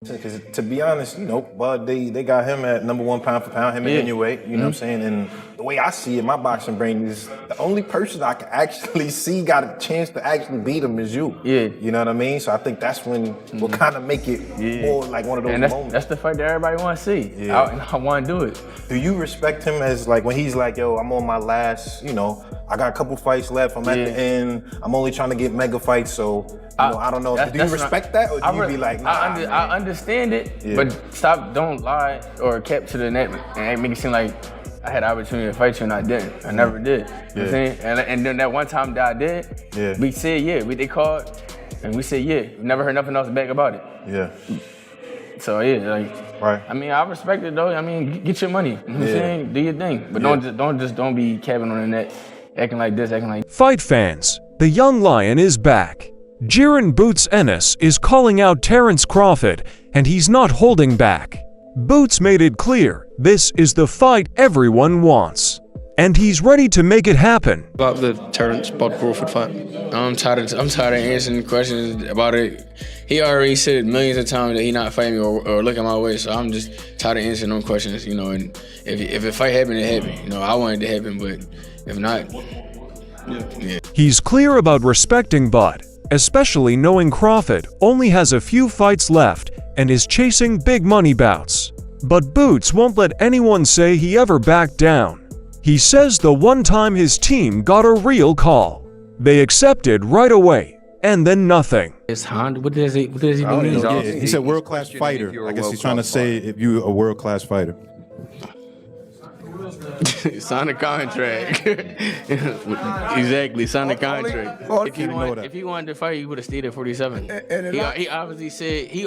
Because to be honest, Bud, they got him at #1 pound for pound, him and Inoue, you know what I'm saying? And the way I see it, my boxing brain is the only person I can actually see got a chance to actually beat him is you. Yeah. You know what I mean? So I think that's when we'll kind of make it more like one of those moments. That's the fight that everybody want to see. Yeah. I want to do it. Do you respect him as like when he's like, yo, I'm on my last, I got a couple fights left. I'm at the end. I'm only trying to get mega fights. So, I don't know. Do you respect that? Or do you be like, nah? I understand it, but don't lie or cap to the net and make it seem like I had the opportunity to fight you and I didn't. I never did. You know what I'm saying? And then that one time that I did, we said, they called and we said, We never heard nothing else back about it. Yeah. So, right. I mean, I respect it though. I mean, get your money. You know what I'm saying? Do your thing. But don't be capping on the net. Acting like this, acting like... Fight fans, the young lion is back. Jaron "Boots" Ennis is calling out Terence Crawford, and he's not holding back. Boots made it clear this is the fight everyone wants, and he's ready to make it happen. About the Terence Crawford fight. I'm tired of answering questions about it. He already said millions of times that he not fighting me or looking my way, so I'm just tired of answering no questions, and if a fight happened, it happened. I wanted it to happen, but if not, He's clear about respecting Bud, especially knowing Crawford only has a few fights left and is chasing big money bouts. But Boots won't let anyone say he ever backed down. He says the one time his team got a real call, they accepted right away, and then nothing. It's Honda. What does he mean? He said world-class fighter. I guess he's trying to say if you're a world-class fighter. sign a contract. Exactly, sign a contract. If he wanted to fight, he would have stayed at 47. He obviously said he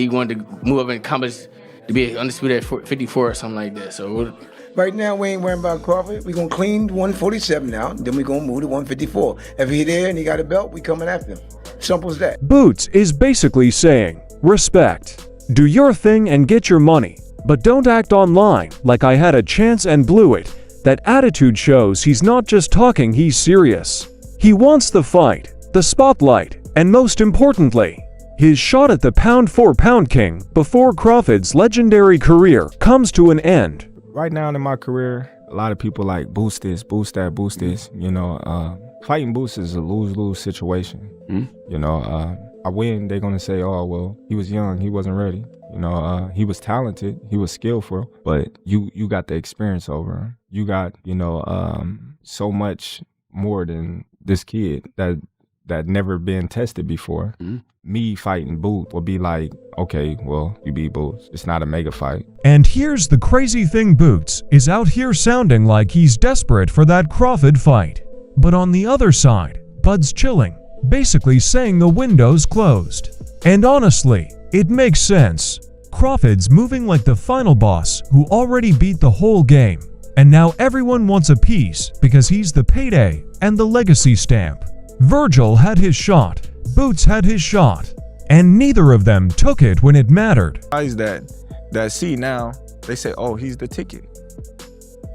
wanted to move up and accomplish to be undisputed at 54 or something like that. So right now we ain't worrying about Crawford. We gonna clean 147 now, then we gonna move to 154. If he there and he got a belt, we coming after him. Simple as that. Boots is basically saying, respect. Do your thing and get your money, but don't act online like I had a chance and blew it. That attitude shows he's not just talking, he's serious. He wants the fight, the spotlight, and most importantly, his shot at the pound-for-pound king before Crawford's legendary career comes to an end. Right now in my career, a lot of people like boost this, boost that, boost this. Fighting Boots is a lose-lose situation. I win, they're gonna say, oh, well, he was young, he wasn't ready. He was talented, he was skillful, but you got the experience over him. You got, so much more than this kid that never been tested before. Me fighting Boots will be like, okay, well, you beat Boots. It's not a mega fight. And here's the crazy thing, Boots is out here sounding like he's desperate for that Crawford fight. But on the other side, Bud's chilling, basically saying the window's closed. And honestly, it makes sense. Crawford's moving like the final boss who already beat the whole game. And now everyone wants a piece because he's the payday and the legacy stamp. Virgil had his shot, Boots had his shot, and neither of them took it when it mattered. Guys that see now, they say, oh, he's the ticket.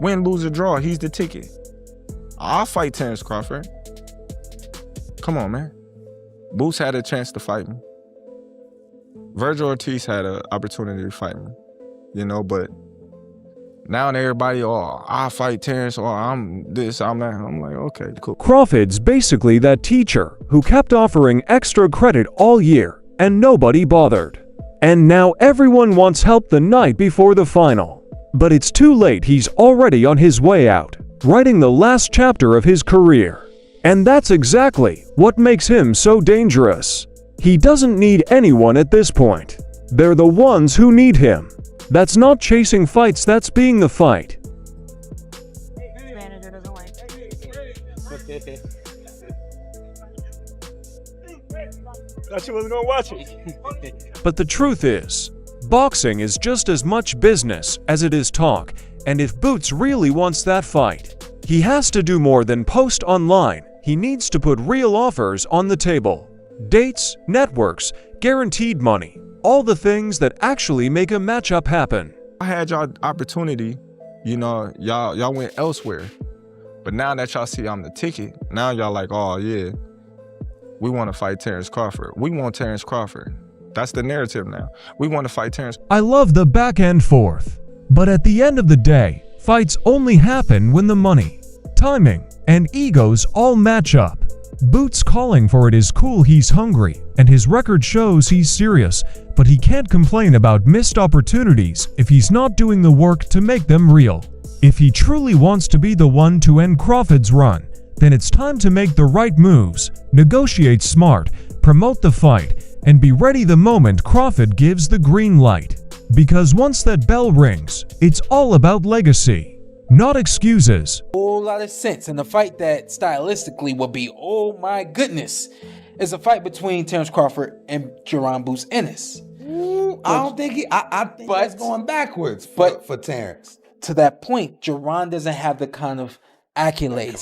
Win, lose, or draw, he's the ticket. I'll fight Terence Crawford. Come on, man. Boots had a chance to fight me. Virgil Ortiz had an opportunity to fight me, but now everybody, I'll fight Terence, or I'm this, I'm that. I'm like, okay, cool. Crawford's basically that teacher who kept offering extra credit all year and nobody bothered. And now everyone wants help the night before the final. But it's too late, he's already on his way out, writing the last chapter of his career. And that's exactly what makes him so dangerous. He doesn't need anyone at this point. They're the ones who need him. That's not chasing fights, that's being the fight. Manager doesn't like Thought you wasn't gonna watch it. But the truth is, boxing is just as much business as it is talk, and if Boots really wants that fight, he has to do more than post online. He needs to put real offers on the table. Dates, networks, guaranteed money. All the things that actually make a matchup happen. I had y'all opportunity, y'all went elsewhere. But now that y'all see I'm the ticket, now y'all like, oh yeah, we want to fight Terence Crawford. We want Terence Crawford. That's the narrative now. We want to fight Terence. I love the back and forth. But at the end of the day, fights only happen when the money, timing, and egos all match up. Boots calling for it is cool. He's hungry, and his record shows he's serious, but he can't complain about missed opportunities if he's not doing the work to make them real. If he truly wants to be the one to end Crawford's run, then it's time to make the right moves, negotiate smart, promote the fight, and be ready the moment Crawford gives the green light. Because once that bell rings, it's all about legacy, not excuses. Whole lot of sense. And a fight that stylistically would be, oh my goodness, is a fight between Terence Crawford and Jaron Ennis. I think that's going backwards for Terence. To that point, Jaron doesn't have the kind of accolades.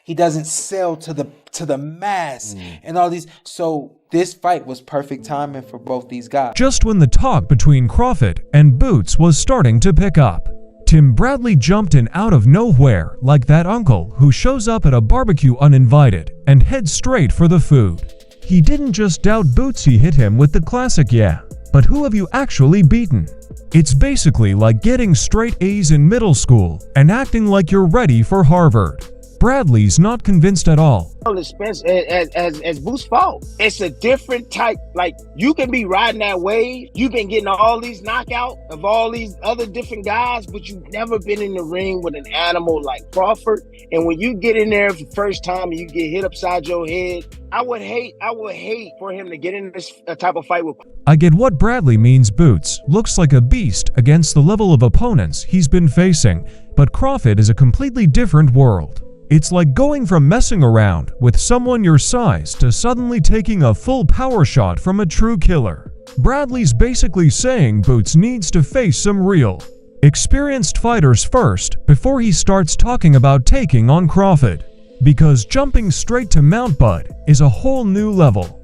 He doesn't sell to the mass and all these. So this fight was perfect timing for both these guys. Just when the talk between Crawford and Boots was starting to pick up, Tim Bradley jumped in out of nowhere like that uncle who shows up at a barbecue uninvited and heads straight for the food. He didn't just doubt Boots, he hit him with the classic "yeah, but who have you actually beaten?" It's basically like getting straight A's in middle school and acting like you're ready for Harvard. Bradley's not convinced at all. As Boots' fault. It's a different type. Like, you can be riding that wave. You've been getting all these knockouts of all these other different guys, but you've never been in the ring with an animal like Crawford. And when you get in there for the first time and you get hit upside your head, I would hate for him to get in this type of fight with. I get what Bradley means. Boots looks like a beast against the level of opponents he's been facing, but Crawford is a completely different world. It's like going from messing around with someone your size to suddenly taking a full power shot from a true killer. Bradley's basically saying Boots needs to face some real, experienced fighters first before he starts talking about taking on Crawford. Because jumping straight to Mount Bud is a whole new level.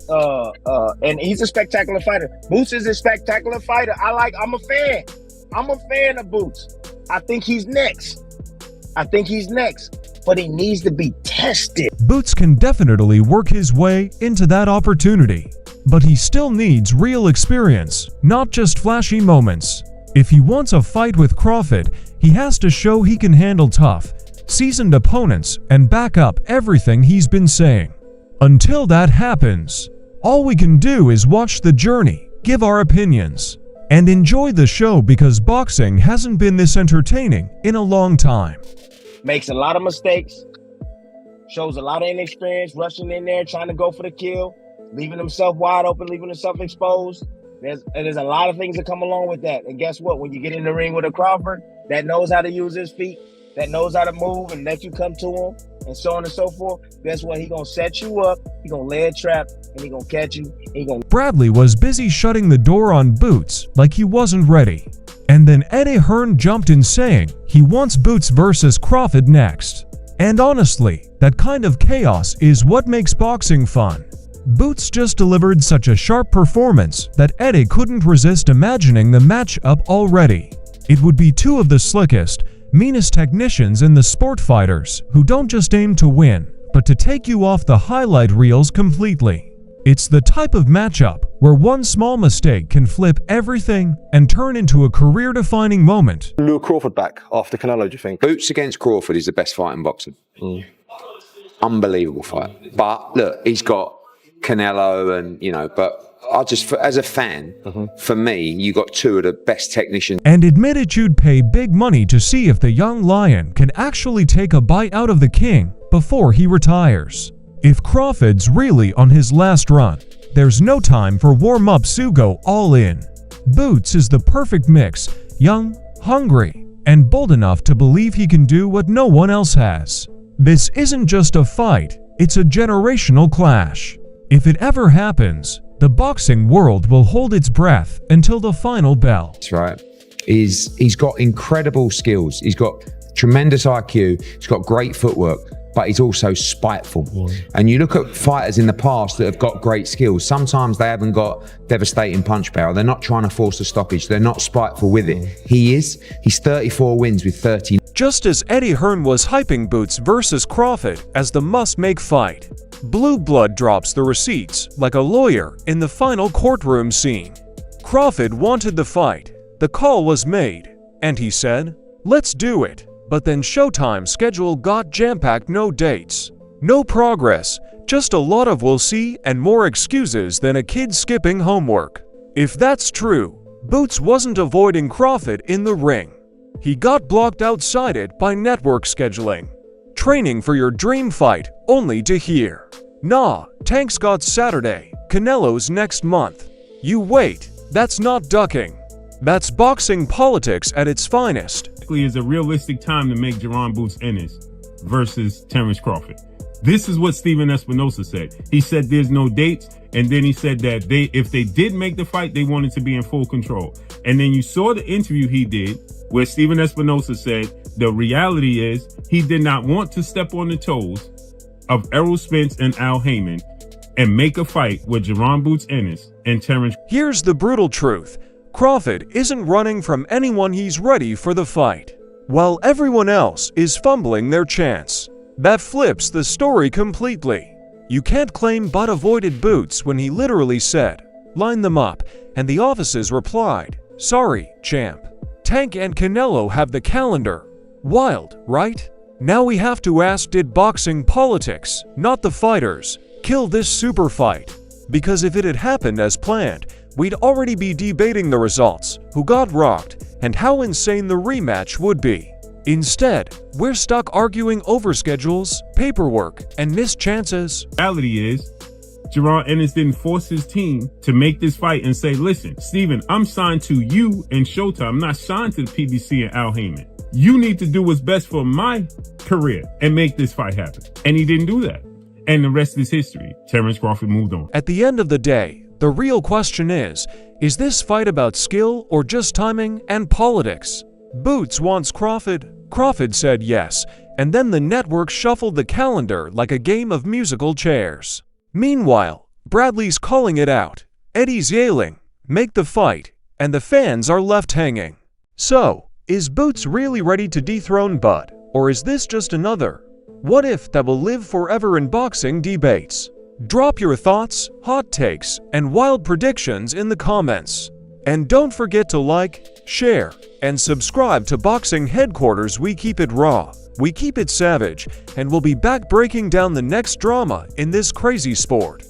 And he's a spectacular fighter. Boots is a spectacular fighter. I'm a fan. I'm a fan of Boots. I think he's next. But he needs to be tested. Boots can definitely work his way into that opportunity, but he still needs real experience, not just flashy moments. If he wants a fight with Crawford, he has to show he can handle tough, seasoned opponents and back up everything he's been saying. Until that happens, all we can do is watch the journey, give our opinions, and enjoy the show because boxing hasn't been this entertaining in a long time. Makes a lot of mistakes, shows a lot of inexperience, rushing in there, trying to go for the kill, leaving himself wide open, leaving himself exposed. There's a lot of things that come along with that. And guess what? When you get in the ring with a Crawford that knows how to use his feet, that knows how to move and let you come to him, and so on and so forth, guess what? He gonna set you up, he gonna lay a trap, and he gonna catch you, and he gonna... Bradley was busy shutting the door on Boots like he wasn't ready. And then Eddie Hearn jumped in saying he wants Boots versus Crawford next. And honestly, that kind of chaos is what makes boxing fun. Boots just delivered such a sharp performance that Eddie couldn't resist imagining the matchup already. It would be two of the slickest, meanest technicians in the sport, fighters who don't just aim to win, but to take you off the highlight reels completely. It's the type of matchup where one small mistake can flip everything and turn into a career-defining moment. Lure Crawford back after Canelo, do you think? Boots against Crawford is the best fight in boxing. Unbelievable fight. But look, he's got Canelo and, but I just, as a fan, for me, you got two of the best technicians. And admitted you'd pay big money to see if the young lion can actually take a bite out of the king before he retires. If Crawford's really on his last run, there's no time for warm-up, so go all in. Boots is the perfect mix, young, hungry, and bold enough to believe he can do what no one else has. This isn't just a fight, it's a generational clash. If it ever happens, the boxing world will hold its breath until the final bell. That's right. He's got incredible skills. He's got tremendous IQ. He's got great footwork. But he's also spiteful. And you look at fighters in the past that have got great skills, sometimes they haven't got devastating punch power. They're not trying to force a stoppage. They're not spiteful with it. He is. He's 34 wins with 30. just as Eddie Hearn was hyping Boots versus Crawford as the must-make fight. Blue Blood drops the receipts like a lawyer in the final courtroom scene. Crawford wanted the fight. The call was made, and he said, "Let's do it." But then Showtime's schedule got jam-packed, no dates, no progress, just a lot of "we'll see" and more excuses than a kid skipping homework. If that's true, Boots wasn't avoiding Crawford in the ring. He got blocked outside it by network scheduling. Training for your dream fight, only to hear, "Nah, Tank's got Saturday, Canelo's next month." You wait, that's not ducking. That's boxing politics at its finest. Is a realistic time to make Jaron Boots Ennis versus Terence Crawford. This is what Steven Espinosa said. He said there's no dates, and then he said that if they did make the fight, they wanted to be in full control. And then you saw the interview he did where Steven Espinosa said the reality is he did not want to step on the toes of Errol Spence and Al Heyman and make a fight with Jaron Boots Ennis and Terence. Here's the brutal truth. Crawford isn't running from anyone he's ready for the fight, while everyone else is fumbling their chance. That flips the story completely. You can't claim Bud avoided Boots when he literally said, "Line them up," and the offices replied, "Sorry, champ. Tank and Canelo have the calendar." Wild, right? Now we have to ask, did boxing politics, not the fighters, kill this super fight? Because if it had happened as planned, we'd already be debating the results, who got rocked, and how insane the rematch would be. Instead, we're stuck arguing over schedules, paperwork, and missed chances. Reality is, Jaron Ennis didn't force his team to make this fight and say, "Listen, Steven, I'm signed to you and Showtime. I'm not signed to the PBC and Al Heyman. You need to do what's best for my career and make this fight happen." And he didn't do that. And the rest is history. Terence Crawford moved on. At the end of the day, the real question is this fight about skill or just timing and politics? Boots wants Crawford. Crawford said yes, and then the network shuffled the calendar like a game of musical chairs. Meanwhile, Bradley's calling it out. Eddie's yelling, "Make the fight," and the fans are left hanging. So, is Boots really ready to dethrone Bud, or is this just another "what if" that will live forever in boxing debates? Drop your thoughts, hot takes, and wild predictions in the comments. And don't forget to like, share, and subscribe to Boxing Headquarters. We keep it raw, we keep it savage, and we'll be back breaking down the next drama in this crazy sport.